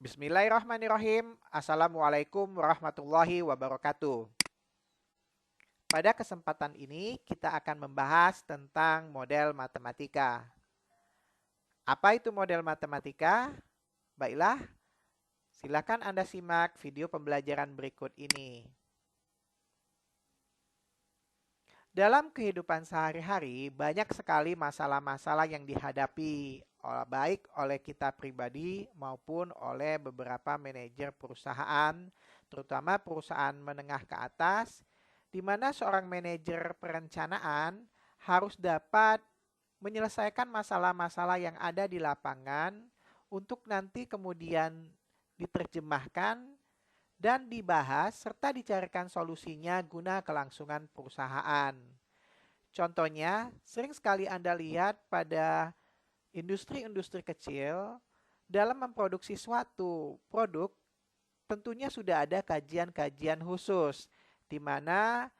Bismillahirrahmanirrahim. Assalamualaikum warahmatullahi wabarakatuh. Pada kesempatan ini kita akan membahas tentang model matematika. Apa itu model matematika? Baiklah, silakan Anda simak video pembelajaran berikut ini. Dalam kehidupan sehari-hari, banyak sekali masalah-masalah yang dihadapi baik oleh kita pribadi maupun oleh beberapa manajer perusahaan, terutama perusahaan menengah ke atas, di mana seorang manajer perencanaan harus dapat menyelesaikan masalah-masalah yang ada di lapangan untuk nanti kemudian diterjemahkan dan dibahas serta dicarikan solusinya guna kelangsungan perusahaan. Contohnya, sering sekali Anda lihat pada industri-industri kecil dalam memproduksi suatu produk tentunya sudah ada kajian-kajian khusus di mana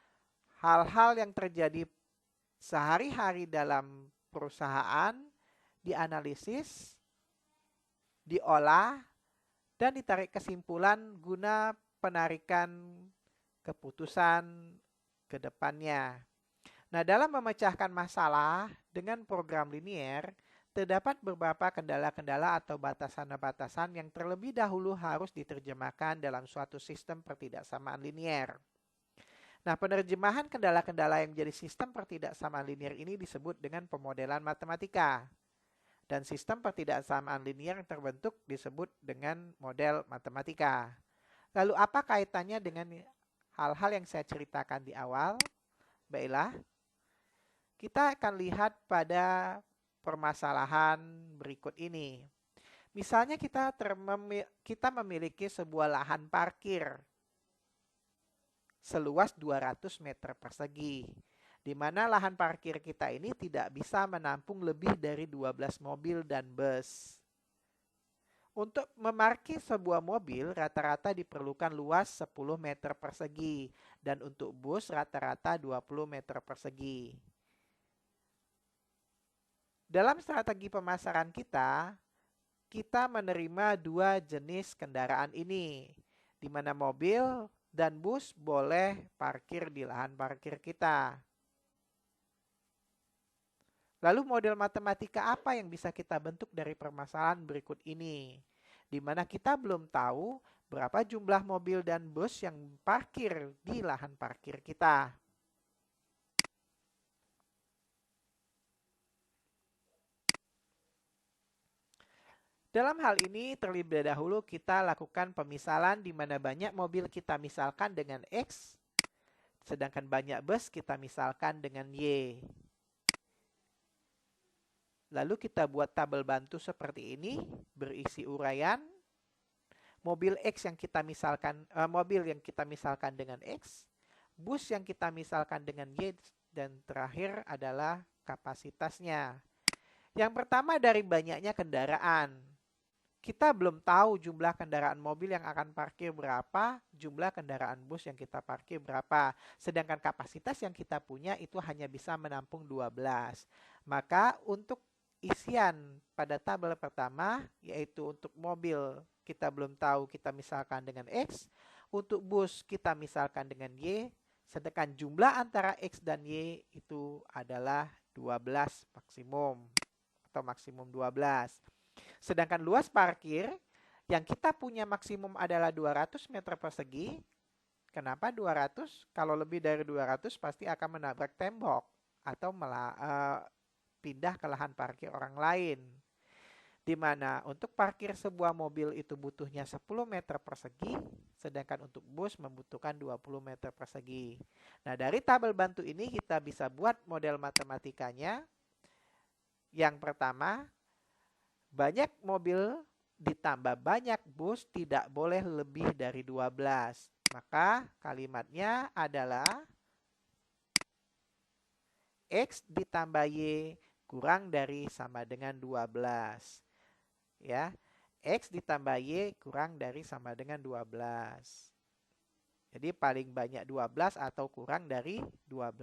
hal-hal yang terjadi sehari-hari dalam perusahaan dianalisis, diolah, dan ditarik kesimpulan guna penarikan keputusan ke depannya. Nah, dalam memecahkan masalah dengan program linier, terdapat beberapa kendala-kendala atau batasan-batasan yang terlebih dahulu harus diterjemahkan dalam suatu sistem pertidaksamaan linier. Nah, penerjemahan kendala-kendala yang menjadi sistem pertidaksamaan linier ini disebut dengan pemodelan matematika. Dan sistem pertidaksamaan linier yang terbentuk disebut dengan model matematika. Lalu apa kaitannya dengan hal-hal yang saya ceritakan di awal? Baiklah, kita akan lihat pada permasalahan berikut ini. Misalnya kita memiliki sebuah lahan parkir seluas 200 meter persegi, di mana lahan parkir kita ini tidak bisa menampung lebih dari 12 mobil dan bus. Untuk memarkir sebuah mobil rata-rata diperlukan luas 10 meter persegi dan untuk bus rata-rata 20 meter persegi. Dalam strategi pemasaran kita menerima dua jenis kendaraan ini, di mana mobil dan bus boleh parkir di lahan parkir kita. Lalu model matematika apa yang bisa kita bentuk dari permasalahan berikut ini? Di mana kita belum tahu berapa jumlah mobil dan bus yang parkir di lahan parkir kita. Dalam hal ini terlebih dahulu kita lakukan pemisalan di mana banyak mobil kita misalkan dengan X, sedangkan banyak bus kita misalkan dengan Y. Lalu kita buat tabel bantu seperti ini, berisi uraian. Mobil X yang kita misalkan, mobil yang kita misalkan dengan X, bus yang kita misalkan dengan Y, dan terakhir adalah kapasitasnya. Yang pertama dari banyaknya kendaraan. Kita belum tahu jumlah kendaraan mobil yang akan parkir berapa, jumlah kendaraan bus yang kita parkir berapa. Sedangkan kapasitas yang kita punya itu hanya bisa menampung 12. Maka untuk isian pada tabel pertama, yaitu untuk mobil kita belum tahu kita misalkan dengan X, untuk bus kita misalkan dengan Y, sedangkan jumlah antara X dan Y itu adalah 12 maksimum atau maksimum 12. Sedangkan luas parkir yang kita punya maksimum adalah 200 meter persegi. Kenapa 200? Kalau lebih dari 200 pasti akan menabrak tembok atau pindah ke lahan parkir orang lain. Di mana untuk parkir sebuah mobil itu butuhnya 10 meter persegi, sedangkan untuk bus membutuhkan 20 meter persegi. Nah, dari tabel bantu ini kita bisa buat model matematikanya. Yang pertama, banyak mobil ditambah banyak bus tidak boleh lebih dari 12. Maka kalimatnya adalah X ditambah Y kurang dari sama dengan 12. Ya, X ditambah Y kurang dari sama dengan 12. Jadi paling banyak 12 atau kurang dari 12.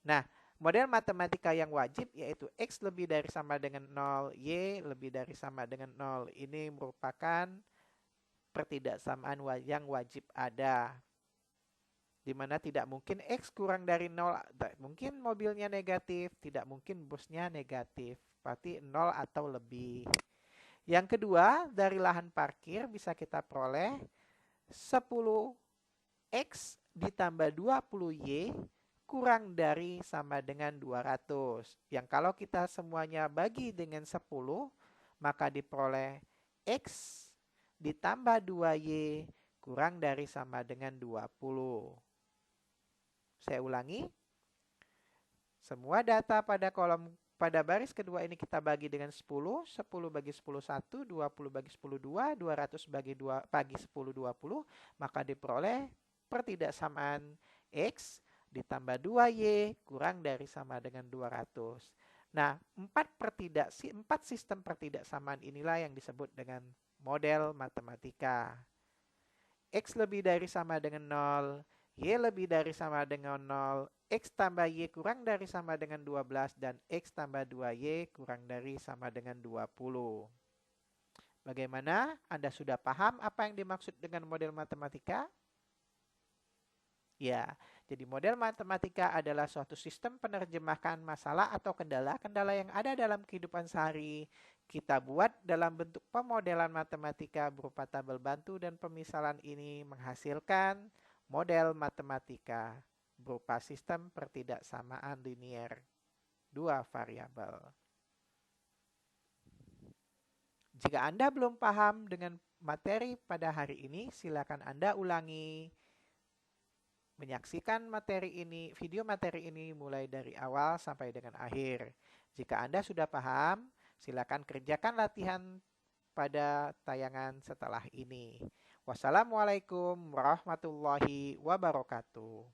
Nah, Model matematika yang wajib yaitu X lebih dari sama dengan 0, Y lebih dari sama dengan 0. Ini merupakan pertidaksamaan yang wajib ada. Di mana tidak mungkin X kurang dari 0, tidak mungkin mobilnya negatif, tidak mungkin busnya negatif. Berarti 0 atau lebih. Yang kedua, dari lahan parkir bisa kita peroleh 10X ditambah 20Y kurang dari sama dengan 200. Yang kalau kita semuanya bagi dengan 10, maka diperoleh X ditambah 2Y kurang dari sama dengan 20. Saya ulangi. Semua data pada baris kedua ini kita bagi dengan 10, 10 bagi 10 1, 20 bagi 10 2, 200 bagi 10 20, maka diperoleh pertidaksamaan X ditambah 2Y kurang dari sama dengan 200. Nah, 4 sistem pertidaksamaan inilah yang disebut dengan model matematika. X lebih dari sama dengan 0, Y lebih dari sama dengan 0, X tambah Y kurang dari sama dengan 12, dan X tambah 2Y kurang dari sama dengan 20. Bagaimana? Anda sudah paham apa yang dimaksud dengan model matematika? Ya, jadi model matematika adalah suatu sistem penerjemahan masalah atau kendala-kendala yang ada dalam kehidupan sehari. Kita buat dalam bentuk pemodelan matematika berupa tabel bantu dan pemisalan ini menghasilkan model matematika berupa sistem pertidaksamaan linier dua variabel. Jika Anda belum paham dengan materi pada hari ini, silakan Anda ulangi menyaksikan video materi ini mulai dari awal sampai dengan akhir. Jika Anda sudah paham, silakan kerjakan latihan pada tayangan setelah ini. Wassalamualaikum warahmatullahi wabarakatuh.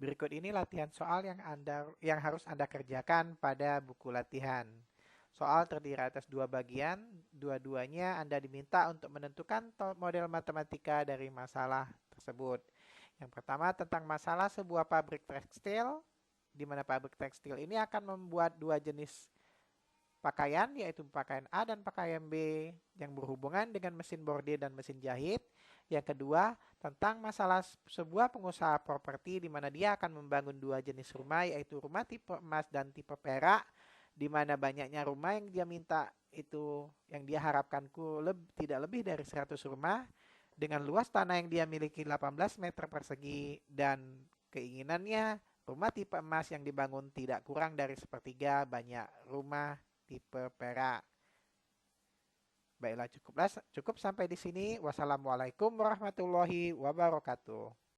Berikut ini latihan soal yang harus Anda kerjakan pada buku latihan. Soal terdiri atas 2 bagian, dua-duanya Anda diminta untuk menentukan model matematika dari masalah tersebut. Yang pertama tentang masalah sebuah pabrik tekstil, di mana pabrik tekstil ini akan membuat 2 jenis pakaian, yaitu pakaian A dan pakaian B yang berhubungan dengan mesin bordir dan mesin jahit. Yang kedua, tentang masalah sebuah pengusaha properti di mana dia akan membangun 2 jenis rumah, yaitu rumah tipe emas dan tipe perak, di mana banyaknya rumah yang dia minta itu yang dia harapkan tidak lebih dari 100 rumah dengan luas tanah yang dia miliki 18 meter persegi, dan keinginannya rumah tipe emas yang dibangun tidak kurang dari sepertiga banyak rumah tipe perak. Baiklah, cukup sampai di sini. Wassalamualaikum warahmatullahi wabarakatuh.